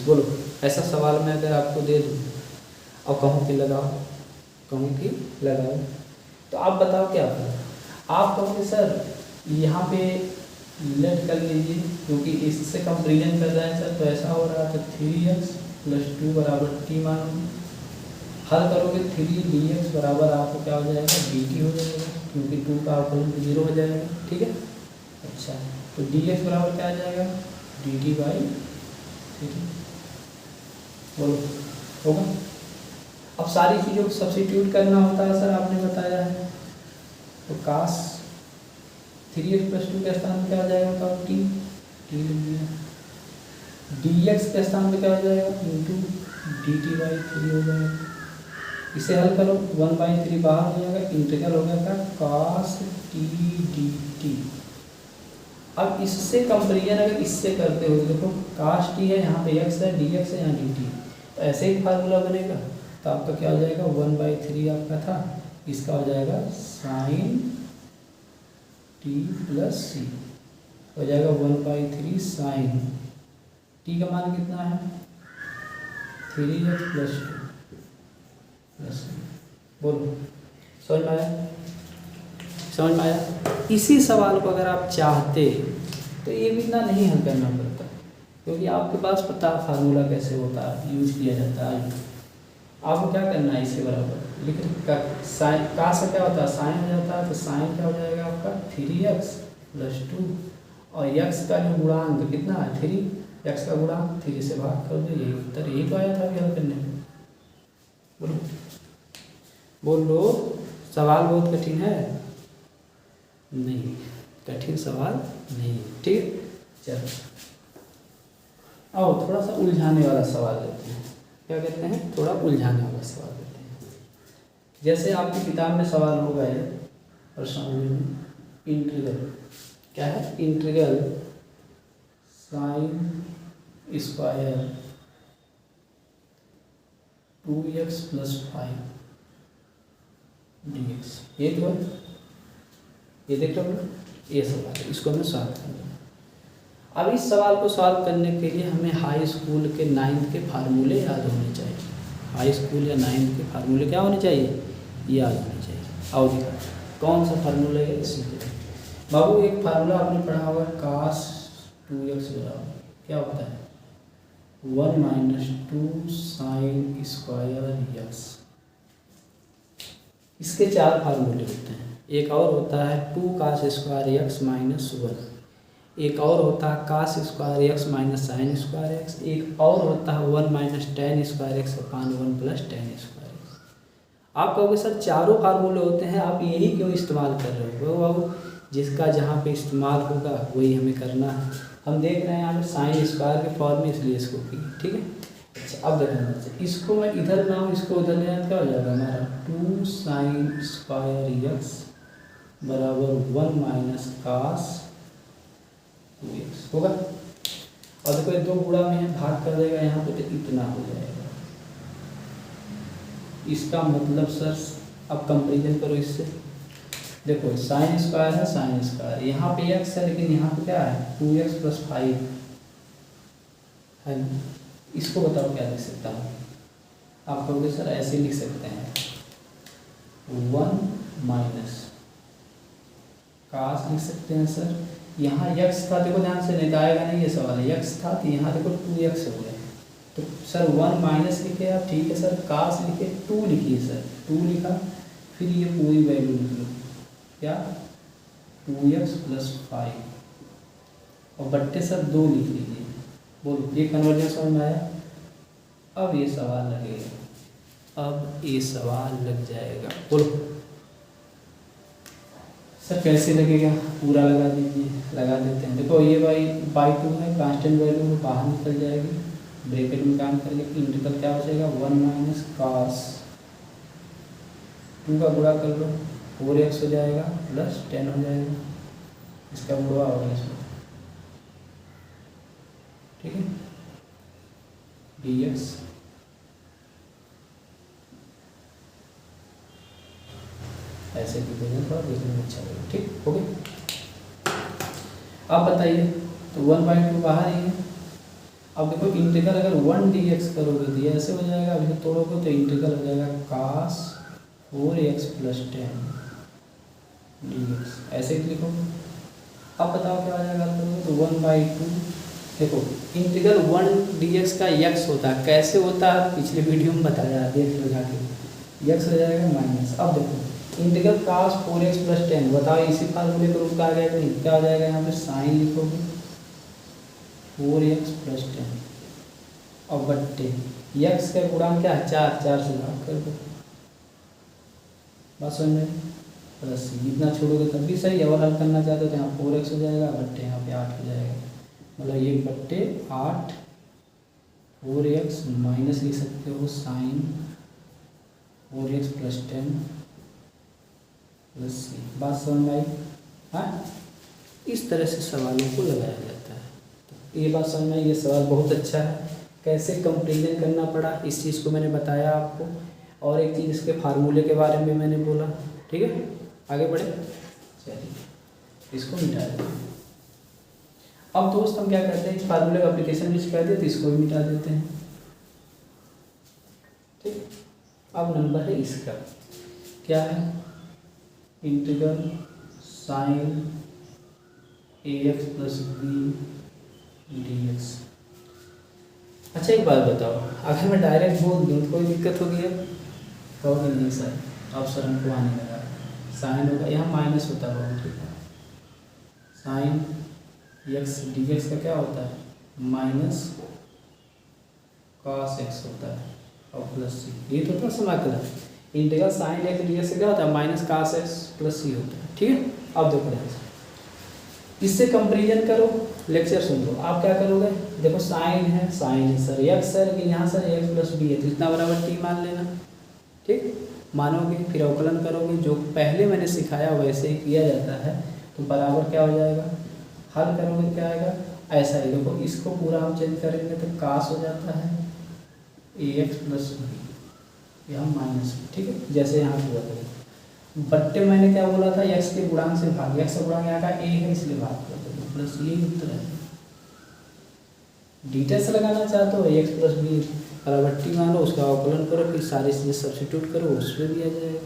बोलो ऐसा सवाल मैं अगर आपको दे दूँ और कहूँ कि लगाओ, तो आप बताओ क्या करो। आप कहोगे सर यहाँ पे लेट कर लीजिए क्योंकि इससे कंपेरिजन कर रहे हैं सर, तो ऐसा हो रहा है तो 3x + 2 = t मानो। हल करोगे 3dx बराबर आपको क्या हो जाएगा, dt हो जाएगा क्योंकि 2 का अपोजिट 0 हो जाएगा। ठीक है, अच्छा तो dx बराबर क्या आ जाएगा, dt/3। बोलो होगा। अब सारी चीज़ों को सब्स्टिट्यूट करना होता है सर, आपने बताया है। तो cos 3x + 2 के स्थान में क्या हो जाएगा, तो t dx के स्थान में क्या हो जाएगा, इंटू dt/3 हो जाएगा। इसे हल करो, 1/3 बाहर हो जाएगा, इंटीग्रल हो गया था cos t dt। अब इससे कंपेरिजन अगर इससे करते हो, देखो cos t है, यहाँ पे x है, dx है, यहाँ dt, तो ऐसे ही फार्मूला बनेगा। तो आपका क्या हो जाएगा, 1/3 आपका था, इसका हो जाएगा sin t + c हो जाएगा 1/3 sin t का मान कितना है, 3x + 2 बोलो समझ में आया। इसी सवाल को अगर आप चाहते तो ये भी इतना नहीं हल करना पड़ता, क्योंकि आपके पास पता फार्मूला कैसे होता है, यूज किया जाता है। आपको क्या करना है, इसे बराबर लिख साइन का से क्या होता है, साइन हो जाता है, तो साइन क्या हो जाएगा आपका 3x + 2 और x का जो गुणांक कितना है 3, x का गुणांक 3 से भाग कर दो, यही उत्तर, यही तो आया था अभी हल करने में। बोलो सवाल बहुत कठिन है, नहीं कठिन सवाल नहीं, ठीक। चलो आओ थोड़ा सा उलझाने वाला सवाल लेते हैं। क्या कहते हैं, थोड़ा उलझाने वाला सवाल लेते हैं। जैसे आपकी किताब में सवाल होगा ये प्रश्नावली में, इंटीग्रल क्या है, इंटीग्रल sin² 2x + 5 dx, ये तो है, ये देख लो, ये सवाल है, इसको हमें सॉल्व करना है। अब इस सवाल को सॉल्व करने के लिए हमें हाई स्कूल के 9th के फार्मूले याद होने चाहिए। हाई स्कूल या 9th के फार्मूले क्या होने चाहिए, याद होने चाहिए। आओ देखा कौन सा फार्मूला है, सीखते बाबू। एक फार्मूला आपने पढ़ा होगा, cos 2x बराबर क्या होता है, 1 - 2 sin² x। इसके 4 फार्मूले होते हैं। एक और होता है 2 cos² x - 1, एक और होता है cos² x - sin² x, एक और होता है 1 - tan² x/1 + tan²। आप कहोगे सर चारों फार्मूले होते हैं, आप यही क्यों इस्तेमाल कर रहे हो। बाबू जिसका जहाँ पे इस्तेमाल होगा वही हमें करना है। हम देख रहे हैं यहाँ पे sin² के फॉर्म में, इसलिए इसको की, ठीक है। अच्छा अब देखना, इसको मैं इधर लाऊँ, इसको उधर ले आऊँ, क्या हो जाएगा हमारा 2 sin² x बराबर 1 - cos 2x होगा। और देखो 2 गुणा में है, भाग कर देगा यहाँ पे, तो इतना हो जाएगा। इसका मतलब सर अब कंपेरिजन करो इससे, देखो sin² है, sin², यहाँ पे x है, लेकिन यहाँ पे क्या है 2x + 5 है। इसको बताओ क्या लिख सकता हूँ। आप कहोगे सर ऐसे लिख सकते हैं 1 - cos लिख सकते हैं सर। यहाँ x था, देखो ध्यान से, नहीं तो आएगा नहीं ये सवाल है। x था तो यहाँ देखो 2x हो गया, तो सर 1 - लिखे आप, ठीक है सर। cos लिखे, 2 लिखिए सर, 2 लिखा, फिर ये पूरी वैल्यू लिख लो, क्या 2x + 5 और बट्टे सर 2 लिख लीजिए। बोलो ये कन्वर्जन समझ में आया। अब ये सवाल लगेगा, अब ये सवाल लग जाएगा। बोलो सर कैसे लगेगा, पूरा लगा दीजिए, लगा देते हैं। देखो ये बाई 2 है, कांस्टेंट वैल्यू में बाहर निकल जाएगी, ब्रैकेट में काम करेंगे, इंटीग्रल क्या हो जाएगा 1 - cos 2 का गुणा कर लो, 4x हो जाएगा प्लस 10 हो जाएगा, इसका गुणा होगा इसमें, ठीक है। dx ऐसे भी देना थोड़ा देखने में अच्छा लगेगा। ठीक हो गया। अब बताइए तो 1/2 बाहर ही है। अब देखो इंटीग्रल अगर 1 dx करोगे तो ये ऐसे हो जाएगा, अभी तो तोड़ोगे तो इंटीग्रल हो जाएगा cos 4x + 10 dx, ऐसे ही लिखो। अब बताओ क्या आ जाएगा तो 1/2। देखो इंटीग्रल 1 dx का x होता है, कैसे होता है पिछले वीडियो में बताया, देख लो जाके। x हो जाएगा माइनस। अब देखो इंटीग्रल cos 4x + 10, बताओ इसी फार्मूले के रूप का आ गया कि नहीं? क्या हो जाएगा यहाँ पे साइन लिखोगे 4x + 10 और बट्टे x का गुणांक क्या है 4, 4 से भाग कर दो, बस समझ में। प्लस इतना छोड़ोगे तब भी सही है, और हल करना चाहते हो तो यहाँ 4x हो जाएगा, बट्टे यहाँ पे 8 हो जाएगा, मतलब ये बट्टे 8 4x माइनस लिख सकते हो साइन 4x + 10 प्लस c, बात समझ में आई? हाँ, इस तरह से सवालों को लगाया जाता है। तो ये बात समझ में आई, ये सवाल बहुत अच्छा है। कैसे कंपेरिजन करना पड़ा इस चीज़ को मैंने बताया आपको, और एक चीज़ इसके फार्मूले के बारे में मैंने बोला। ठीक है, आगे बढ़े। चलिए इसको मिटा देते हैं। अब दोस्त हम क्या करते हैं, इस फार्मूले का एप्लीकेशन भी सिखा दिया तो इसको भी मिटा देते हैं। ठीक, अब नंबर है इसका, क्या है, integral sign ax + b dx। अच्छा एक बात बताओ, अगर मैं डायरेक्ट बोल दूँ तो कोई दिक्कत होगी? है कहोगे नहीं सर, अब सर हमको आने लगा, साइन होगा यहाँ माइनस होता होगा। ठीक है, साइन x dx का क्या होता है माइनस cos x होता है और प्लस c, ये तो था समाकलन। इंटीग्रल साइन x dx से क्या होता है माइनस cos x + c होता है। ठीक है, अब देखो इससे कंपेरिजन करो, लेक्चर सुन लो। आप क्या करोगे, देखो साइन है, साइन है सर x है, लेकिन यहाँ सर x + b है तो इतना बराबर t मान लेना। ठीक, मानोगे फिर अवकलन करोगे, जो पहले मैंने सिखाया वैसे ही किया जाता है, तो बराबर क्या हो जाएगा, हल करोगे क्या आएगा, ऐसा ही। देखो इसको पूरा हम चेंज करेंगे तो cos हो जाता है ax + b, यहाँ माइनस। ठीक है, जैसे यहाँ पूरा करें, बट्टे मैंने क्या बोला था, x के गुणांक से भाग, x का गुणांक यहाँ का a है इसलिए भाग कर दो, प्लस ये उत्तर है। डिटेल्स लगाना चाहते हो x + b बराबर t मानो, उसका अवकलन करो, फिर सारी चीज़ें सब्स्टिट्यूट करो, उसमें भी आ जाएगा।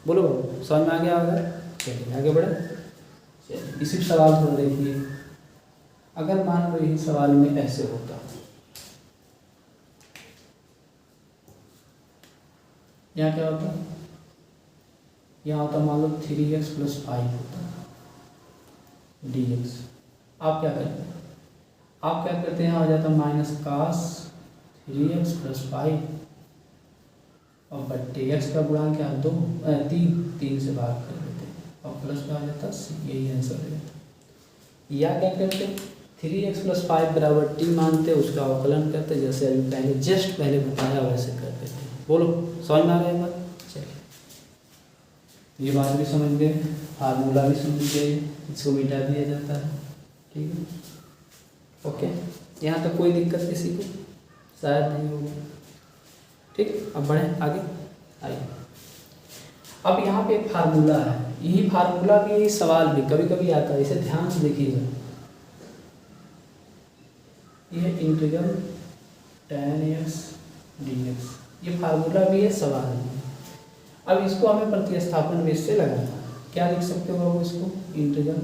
बोलो समझ में आ गया? अगर चलिए आगे बढ़े। चलिए इसी सवाल को देखिए, अगर मान लो यही सवाल में ऐसे होता, यहाँ क्या होता, यहाँ होता मान लो 3x + 5 होता dx। आप क्या करते हैं, आप क्या करते हैं, यहाँ आ जाता माइनस cos 3x + 5 और बट्टे x का गुणांक क्या 2 3 से भाग कर देते और प्लस का आ जाता c, यही आंसर हो जाता। या क्या करते, 3x + 5 बराबर t मानते, उसका अवकलन करते, जैसे अभी पहले जस्ट पहले बताया वैसे कर देते। बोलो समझ में आ रहा है बात? चलिए ये बात भी समझ गए, फार्मूला भी समझ गए, इसको मिटा दिया जाता है। ठीक है, ओके, यहाँ तक कोई दिक्कत किसी को शायद नहीं होगी। ठीक, अब बढ़ें आगे। आइए, अब यहाँ पे एक फार्मूला है, यही फार्मूला भी सवाल भी कभी कभी आता है, इसे ध्यान से देखिएगा। ये इंटीग्रल tan x dx, ये फार्मूला भी है, सवाल भी। अब इसको हमें प्रतिस्थापन बेस से लगाना, क्या लिख सकते हो आप इसको, इंटीग्रल।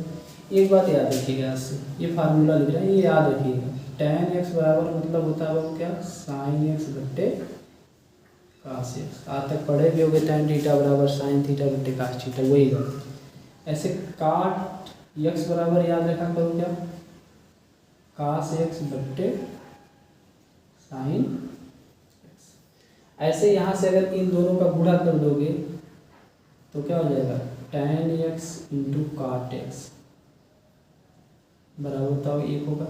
एक बात याद रखिएगा, इससे ये फार्मूला लिख रहे हैं, ये याद रखिएगा, tan x बराबर मतलब होता है वो क्या, sin x बट्टे cos x। आज तक पढ़े भी होगे tan थीटा बराबर sin थीटा बट्टे cos थीटा, वही बात। ऐसे काट x बराबर याद रखा करो क्या, cos x बट्टे sin। ऐसे यहाँ से अगर इन दोनों का गुणा कर दोगे तो क्या हो जाएगा, tan x × cot x बराबर बताओ 1 होगा।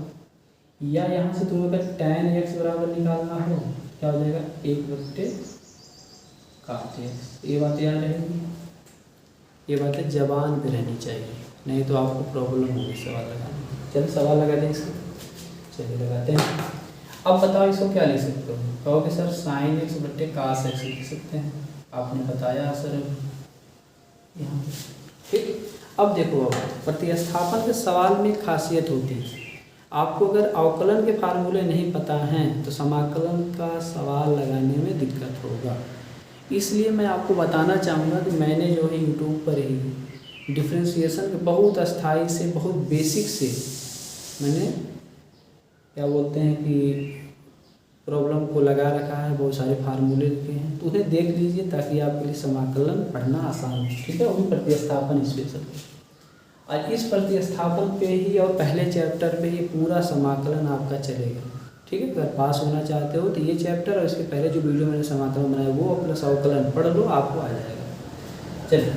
या यहाँ से तुम्हें अगर tan x बराबर निकालना हो, क्या हो जाएगा 1 बट्टे cot x। ये बात याद रहेगी, ये बातें जबान पे रहनी चाहिए, नहीं तो आपको प्रॉब्लम होगी सवाल लगाने में। चलिए सवाल लगा दें इसको, चलिए लगाते हैं। अब बताओ इसको क्या लिख सकते हो, कहोगे सर साइन एक्स बट्टे कास एक्स लिख सकते हैं, आपने बताया सर यहाँ पे। ठीक, अब देखो, अब प्रतिस्थापन के सवाल में खासियत होती है, आपको अगर अवकलन के फार्मूले नहीं पता हैं तो समाकलन का सवाल लगाने में दिक्कत होगा। इसलिए मैं आपको बताना चाहूँगा कि मैंने जो है यूट्यूब पर ही डिफरेंशिएशन के बहुत अस्थाई से, बहुत बेसिक से मैंने क्या बोलते हैं कि प्रॉब्लम को लगा रखा है, बहुत सारे फार्मूले लिखे हैं, तो उन्हें देख लीजिए ताकि आपके लिए समाकलन पढ़ना आसान हो। ठीक है, वो भी प्रतिस्थापन स्पेशल। और इस प्रतिस्थापन पे ही और पहले चैप्टर पे ये पूरा समाकलन आपका चलेगा। ठीक है, अगर पास होना चाहते हो तो ये चैप्टर और इसके पहले जो वीडियो मैंने समाकलन बनाया वो प्लस अवकलन पढ़ लो, आपको आ जाएगा। चलिए,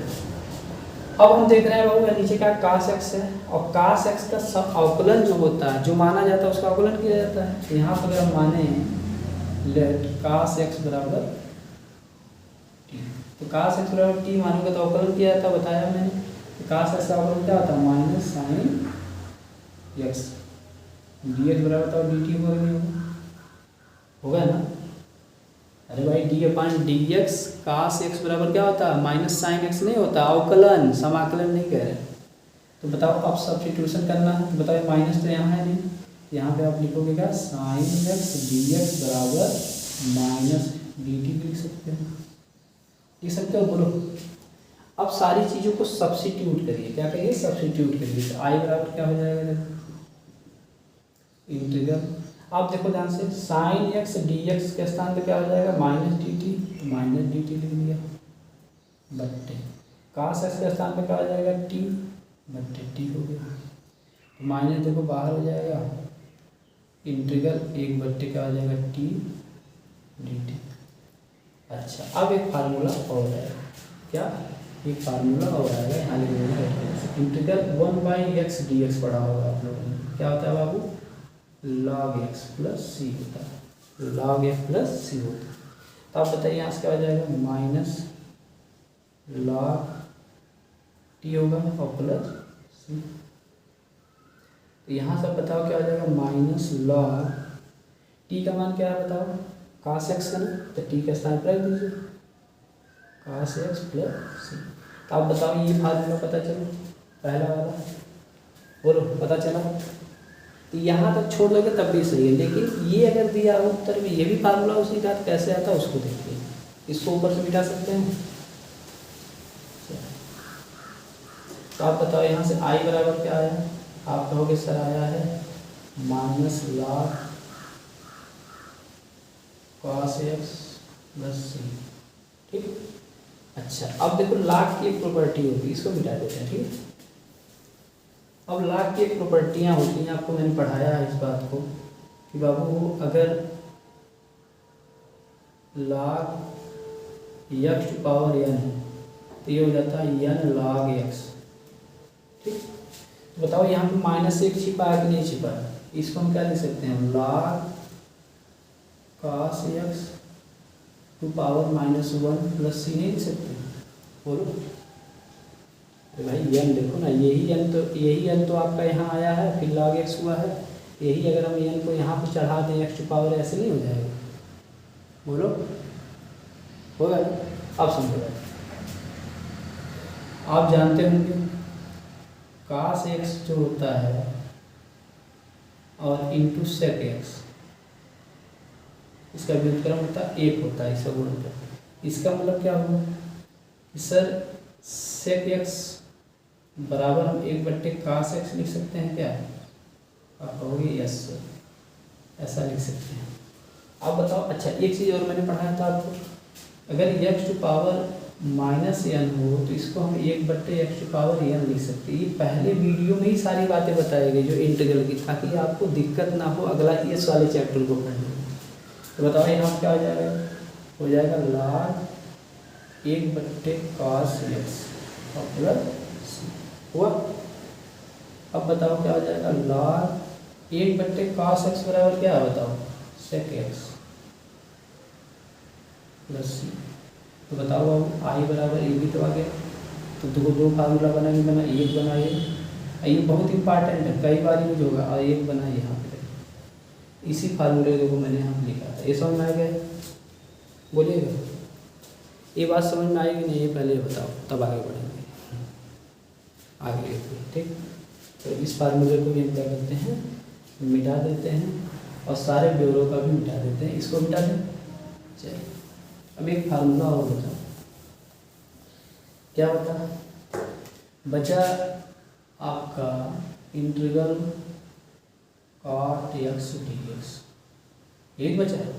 अब हम देख रहे हैं बाबू नीचे का कास एक्स है, और कास एक्स का सब अवकलन जो होता है, जो माना जाता है उसका अवकलन किया जाता है। तो यहाँ पर अगर हम माने लेट कास एक्स बराबर टी, तो कास एक्स बराबर टी मानोगे तो अवकलन किया जाता है, बताया मैंने। तो कास एक्स का अवकलन क्या होता है, minus sine x D X बराबर था डी टी होगा ना। अरे भाई डी अपान डी एक्स कास एक्स बराबर क्या होता है, माइनस साइन एक्स नहीं होता, अवकलन, समाकलन नहीं कह रहे। तो बताओ अब सब्स्टिट्यूशन करना है, तो बताओ माइनस तो यहाँ है नहीं, यहाँ पे आप लिखोगे क्या, साइन एक्स डी एक्स बराबर माइनस डी टी लिख सकते हो, लिख सकते हो, बोलो। अब सारी चीज़ों को सब्स्टिट्यूट करिए, क्या करिए, सब्स्टिट्यूट करिए। तो आई बराबर क्या हो जाएगा, इंटीग्रल, आप देखो ध्यान से, साइन एक्स डी एक्स के स्थान पे क्या हो जाएगा, माइनस डी टी, तो माइनस डी टी लिख दिया, बट्टे कास एक्स के स्थान पे क्या हो जाएगा, टी बट्टे टी हो गया। तो माइनस देखो बाहर हो जाएगा, इंटीग्रल एक बट्टे क्या हो जाएगा, टी डी टी। अच्छा, अब एक फार्मूला और है, क्या, एक फार्मूला और आएगा, यहाँ लिख देना, इंटीग्रल 1/x dx पढ़ा होगा आप लोगों ने, क्या होता है बाबू, log x प्लस सी होता है, log x प्लस सी होता है। तो आप बताइए यहाँ से क्या हो जाएगा, माइनस log t होगा और प्लस सी। तो यहाँ से बताओ क्या हो जाएगा, माइनस log t का मान क्या है बताओ, कास एक्स का ना, तो t के स्थान पर रख दीजिए, कास एक्स प्लस सी। तो आप बताओ ये फार्मूला पता चलो, पहला वाला बोलो, पता चला। तो यहाँ तक छोड़ दोगे तब भी सही है, लेकिन ये अगर दिया हो उत्तर में ये भी फार्मूला उसी का, तो कैसे आता है उसको देखिए, इसको ऊपर से मिटा सकते हैं। तो आप बताओ यहाँ से आई बराबर क्या आया, आप कहोगे सर आया है minus log cos x plus C. ठीक, अच्छा, अब देखो log की एक प्रॉपर्टी होगी, इसको मिटा देते हैं। ठीक है, अब log की एक प्रॉपर्टियाँ होती हैं, आपको मैंने पढ़ाया है इस बात को कि बाबू अगर log x to power n है तो ये हो जाता है n log x। ठीक, तो बताओ यहाँ पे माइनस एक छिपा है कि नहीं छिपा है, इसको हम क्या लिख सकते हैं, log cos x to power -1 plus C नहीं लिख सकते, बोलो। अरे भाई n देखो ना, यही n तो आपका यहाँ आया है, फिर log x हुआ है, यही अगर हम n को यहाँ पर चढ़ा दें x टू पावर, ऐसे नहीं हो जाएगा, बोलो, होगा। अब समझो, आप जानते होंगे कास x जो होता है और इंटू सेक x, इसका व्युत्क्रम होता है एक होता है, इसका गुणनफल। इसका मतलब क्या हुआ कि सर सेक x बराबर हम एक बट्टे कास x लिख सकते हैं क्या, आप कहोगे यस, ऐसा लिख सकते हैं। अब बताओ, अच्छा एक चीज़ और मैंने पढ़ाया था आपको, अगर x टू पावर -n हो तो इसको हम एक बट्टे x टू पावर n लिख सकते हैं। ये पहले वीडियो में ही सारी बातें बताई गई जो इंटीग्रल की, ताकि आपको दिक्कत ना हो अगला इस वाले चैप्टर को पढ़ने में। तो बताओ यहाँ क्या हो जाएगा, हो जाएगा log एक बट्टे cos x और प्लस सी हुआ। अब बताओ क्या हो जाएगा, log एक बट्टे cos x बराबर क्या है बताओ, sec x प्लस सी। तो बताओ अब आई बराबर ए भी तो आ गया, तो दो फार्मूला बना एक बना ये बहुत इंपॉर्टेंट है, कई बार यूज होगा, और एक बना यहाँ पे। इसी फार्मूले देखो मैंने यहाँ लिखा था। ये समझ में आ गया? बोलिएगा, ये बात समझ में आएगी नहीं? ये पहले बताओ, तब आगे बढ़ेंगे, आगे देखिए। ठीक, तो इस फार्मूले को भी हम क्या करते हैं, मिटा देते हैं और सारे ब्योरों का भी मिटा देते हैं। इसको मिटा दें। चलिए अब एक फार्मूला और बताओ, क्या बता बचा आपका इंटीग्रल cot x dx, एक बचा है।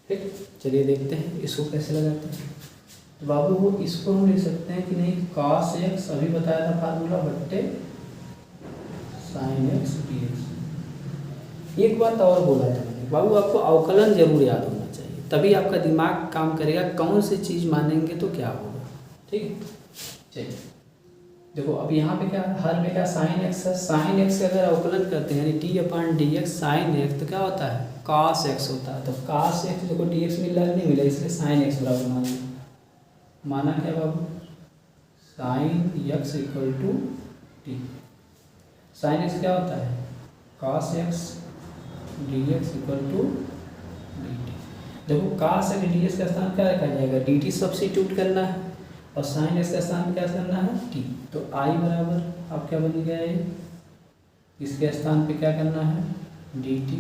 ठीक, चलिए देखते हैं इसको कैसे लगाते हैं। तो बाबू वो इसको हम ले सकते हैं कि नहीं, cos x अभी बताया था फार्मूला बट्टे sin x dx। एक बात और बोला था मैंने, बाबू आपको अवकलन जरूर याद होना चाहिए, तभी आपका दिमाग काम करेगा, कौन सी चीज़ मानेंगे तो क्या होगा। ठीक है, चलिए देखो अब यहाँ पे क्या, हर में क्या साइन एक्स है। साइन एक्स अगर अवकलन करते हैं यानी T upon D x sine x, तो क्या होता है, cos एक्स होता है। तो cos एक्स देखो डी एक्स मिल रहा है, नहीं मिला, इसलिए साइन एक्स बराबर माना क्या बाबू, sine X equal to T. Sine X क्या होता है, cos X D X equal to D T. देखो cos एक्स डी एक्स का स्थान क्या रखा जाएगा, डी टी सब्सिट्यूट करना है, और साइन एक्स का स्थान क्या करना है, टी। तो आई बराबर अब क्या बन गया है, इसके स्थान पे क्या करना है, डी टी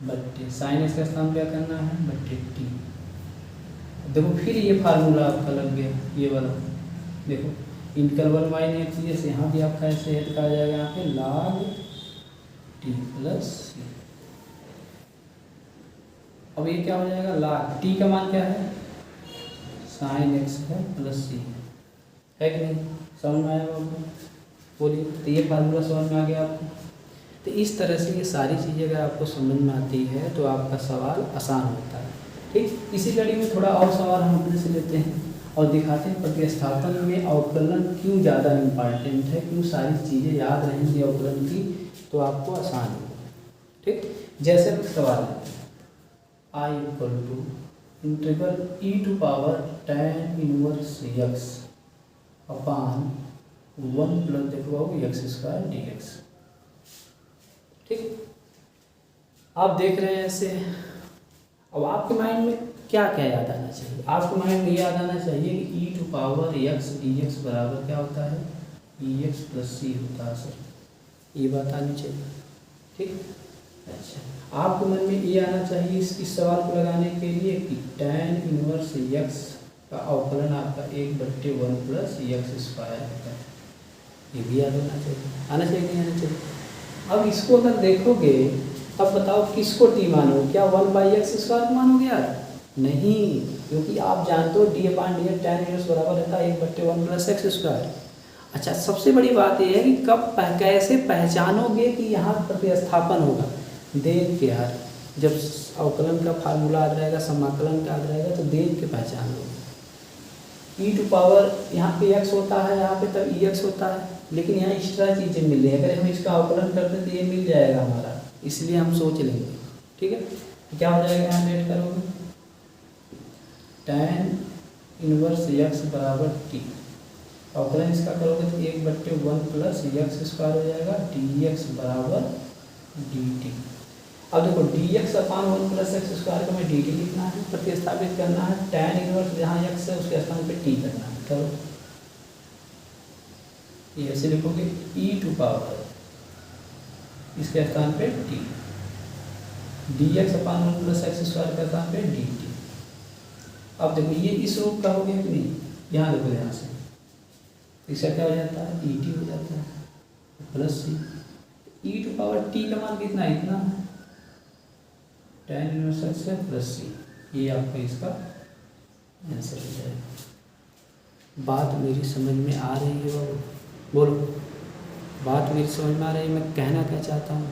बट्टे साइन एक्स का स्थान क्या करना है, बट्टे टी। देखो फिर ये फार्मूला आपका लग गया, ये वाला देखो, इंटीग्रल 1 माइनस एक्स, यहाँ भी आपका ऐसे है, तो आ जाएगा यहाँ पे log टी प्लस सी। अब ये क्या हो जाएगा, log टी का मान क्या है, साइन एक्स है प्लस सी है कि नहीं, समझ में आया आपको? बोलिए, तो ये फार्मूला समझ में आ गया आपको? तो इस तरह से ये सारी चीज़ें अगर आपको समझ में आती है तो आपका सवाल आसान होता है। ठीक, इसी कड़ी में थोड़ा और सवाल हम अपने से लेते हैं और दिखाते हैं प्रतिस्थापन में अवकलन क्यों ज़्यादा इम्पॉर्टेंट है, क्यों सारी चीज़ें याद रहेंगी अवकलन की तो आपको आसान होगा। ठीक, जैसे सवाल है I equal to integral E to power tan inverse X upon 1 plus देखो बाबू एक्स स्क्वायर डी एक्स। ठीक, आप देख रहे हैं ऐसे। अब आपके माइंड में क्या क्या याद आना चाहिए, आपके माइंड में याद आना चाहिए कि E to power X D X बराबर क्या होता है, ई एक्स प्लस सी होता है सर, ये बात आनी चाहिए। ठीक, अच्छा आपके मन में ये आना चाहिए इस सवाल को लगाने के लिए कि tan इनवर्स एक्स का अवकलन आपका 1/1 प्लस एक्स स्क्वायर होता है, ये भी याद होना चाहिए। आना चाहिए नहीं आना चाहिए? अब इसको अगर देखोगे तब बताओ किसको टी मानोगे, क्या 1/x स्क्वायर को मानोगे यार? नहीं, क्योंकि आप जानते हो D upon D x tan inverse बराबर रहता है 1/1 प्लस एक्स स्क्वायर। अच्छा सबसे बड़ी बात यह है कि कब कैसे पहचानोगे कि यहाँ प्रतिस्थापन होगा, देख के यार, जब अवकलन का फार्मूला याद रहेगा, समाकलन का याद रहेगा, तो देख के पहचान लोगे। ई टू पावर यहाँ पे x होता है, यहाँ पे तब ई एक्स होता है, लेकिन यहाँ एक्स्ट्रा चीज़ें मिल रही है, अगर हम इसका अवकलन करते तो ये मिल जाएगा हमारा, इसलिए हम सोच लेंगे। ठीक है, क्या हो जाएगा, यहाँ लेट करोगे tan इनवर्स एक्स बराबर टी, अवकलन इसका करोगे तो 1/1 प्लस एक्स स्क्वायर हो जाएगा, डी एक्स बराबर डी टी। अब देखो D x upon 1 plus x square को हमें डी टी लिखना है, प्रतिस्थापित करना है, tan इनवर्स जहाँ एक्स है उसके स्थान पे टी करना है। करो, ये ऐसे लिखोगे ई टू पावर इसके स्थान पे T, D x upon 1 plus x square के स्थान पे डी टी। अब देखो ये इस रूप का हो गया कि नहीं, यहाँ देखो यहाँ से इसका क्या हो जाता है, ई टी हो जाता है plus C, E to power T का मान कितना है, इतना है, tan इनवर्स एक्स है प्लस सी, ये आपका इसका आंसर हो जाएगा। बात मेरी समझ में आ रही है बाबू? बोलो, बात मेरी समझ में आ रही है? मैं कहना क्या चाहता हूँ,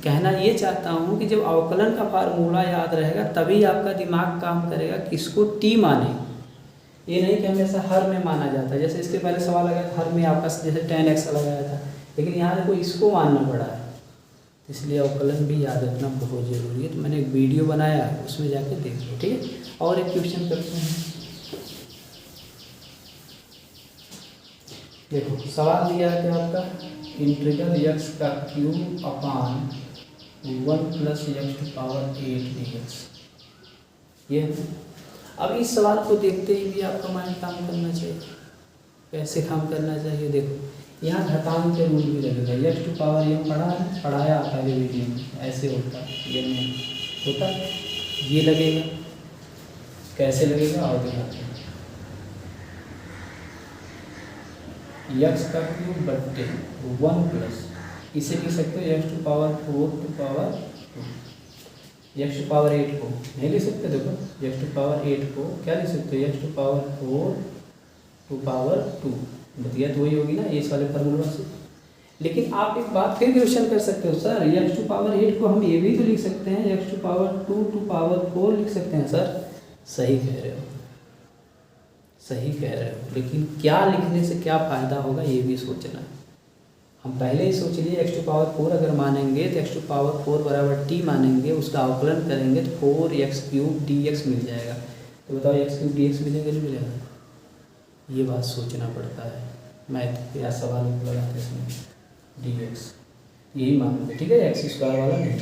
कहना ये चाहता हूँ कि जब अवकलन का फार्मूला याद रहेगा तभी आपका दिमाग काम करेगा किसको टी माने। ये नहीं कि हमेशा हर में माना जाता है, जैसे इसके पहले सवाल लगाया था हर में आपका जैसे tan एक्स लगाया था, लेकिन यहाँ देखो इसको मानना पड़ा है, इसलिए अवकलन भी याद रखना बहुत ज़रूरी है। तो मैंने एक वीडियो बनाया है, उसमें जाके देख लो। ठीक है, और एक क्वेश्चन करते हैं। देखो सवाल दिया है कि आपका इंटीग्रल एक्स का cube upon 1 plus X to power 8 dx। ये है। अब इस सवाल को देखते ही भी आपका माइंड काम करना चाहिए। कैसे काम करना चाहिए देखो, यहाँ घटांग के रूल भी लगेगा। एक्स टू पावर ये पढ़ाया पहले वीडियो में, ऐसे होता है, ये नहीं होता, ये लगेगा। कैसे लगेगा और दिखाते हैं। एक्स का क्यूब बट्टे 1 प्लस, इसे लिख सकते हो X to power 4 to power 2। X to power 8 को नहीं लिख सकते, देखो एक्स टू पावर 8 को क्या लिख सकते हो, X to power 4 to power 2। बतिया तो वही होगी ना इस वाले फार्मूला से। लेकिन आप एक बात फिर क्वेश्चन कर सकते हो, सर एक्स टू पावर 8 को हम ये भी तो लिख सकते हैं, X to power 2 to power 4 लिख सकते हैं। सर सही कह रहे हो, सही कह रहे हो, लेकिन क्या लिखने से क्या फ़ायदा होगा ये भी सोचना है। हम पहले ही सोच लिए एक्स टू पावर 4 अगर मानेंगे तो एक्स टू पावर 4 बराबर टी मानेंगे, उसका अवकलन करेंगे तो 4x क्यूब dx मिल जाएगा। तो बताओ x क्यूब dx मिलेगा नहीं मिलेगा? ये बात सोचना पड़ता है मैथ या सवाल लगाते समय। dx यही मानोगे, ठीक है, एक्स स्क्वायर वाला नहीं।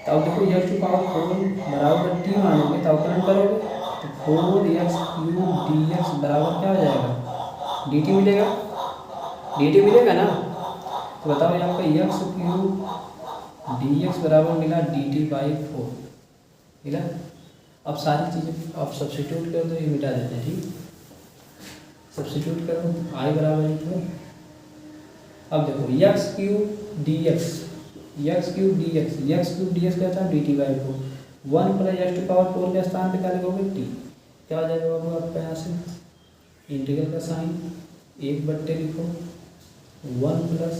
तो अब देखो एक्स टू पावर 4 बराबर टी मानोगे तो अवकलन करोगे तो 4x क्यूब dx बराबर क्या हो जाएगा, dt मिलेगा, dt मिलेगा ना। तो बताओ यहाँ पर एक्स क्यूब dx बराबर मिला dt/4 मिला। अब सारी चीज़ें आप सब्स्टिट्यूट कर दो, ये मिटा देते हैं, ठीक। सब्स्टिट्यूट करो, i बराबर लिखो। अब देखो एक्स क्यूब dx क्या था, dt/4। 1 plus X to power 4 के स्थान पे क्या लिखोगे, टी। क्या हो जाएगा बाबू आपका यहाँ से, इंटीग्रल का साइन 1/, लिखो 1 प्लस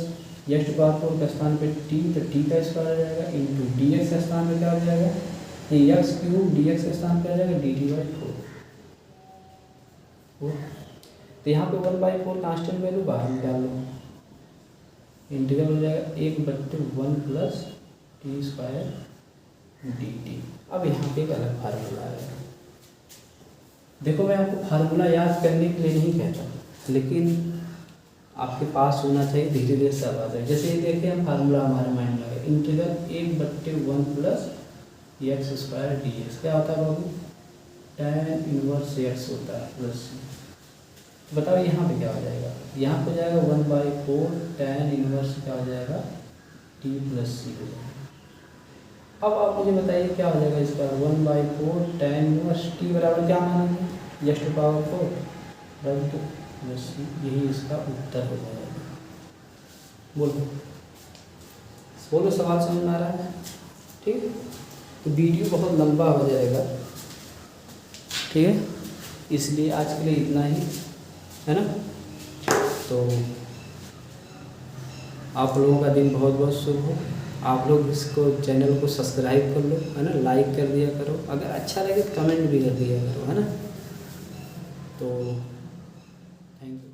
एक्स टू पावर 4 के स्थान पे टी, तो टी का स्क्वायर आ जाएगा, इंटू dx के स्थान पे क्या हो जाएगा, एक्स क्यूब dx के स्थान पे आ जाएगा dt/4। तो यहाँ पे 1/4 कांस्टेंट वैल्यू बाहर निकाल लो, इंटीग्रल हो जाएगा 1/1 प्लस टी स्क्वायर dt। अब यहाँ पे एक अलग फार्मूला है। देखो मैं आपको फार्मूला याद करने के लिए नहीं कहता, लेकिन आपके पास होना चाहिए, धीरे धीरे सब आ जाए। जैसे ये देखिए हम फार्मूला हमारे माइंड में है, integral 1/1 plus x square dx क्या होता है बाबू, tan इनवर्स x होता है प्लस। बताओ यहाँ पे क्या हो जाएगा, यहाँ पे हो जाएगा 1/4 tan इनवर्स क्या हो जाएगा t प्लस c हो जाएगा। अब आप मुझे बताइए क्या हो जाएगा इसका, 1/4 tan इनवर्स t बराबर क्या मानेंगे, एक्स टू पावर 4 रद्द प्लस c, यही इसका उत्तर हो जाएगा। बोलो सवाल समझ में आ रहा है, ठीक है। तो वीडियो बहुत लंबा हो जाएगा, ठीक है, इसलिए आज के लिए इतना ही है ना। तो आप लोगों का दिन बहुत बहुत शुभ हो। आप लोग इसको चैनल को सब्सक्राइब कर लो, है ना, लाइक कर दिया करो, अगर अच्छा लगे तो कमेंट भी कर दिया करो, है ना। तो थैंक यू।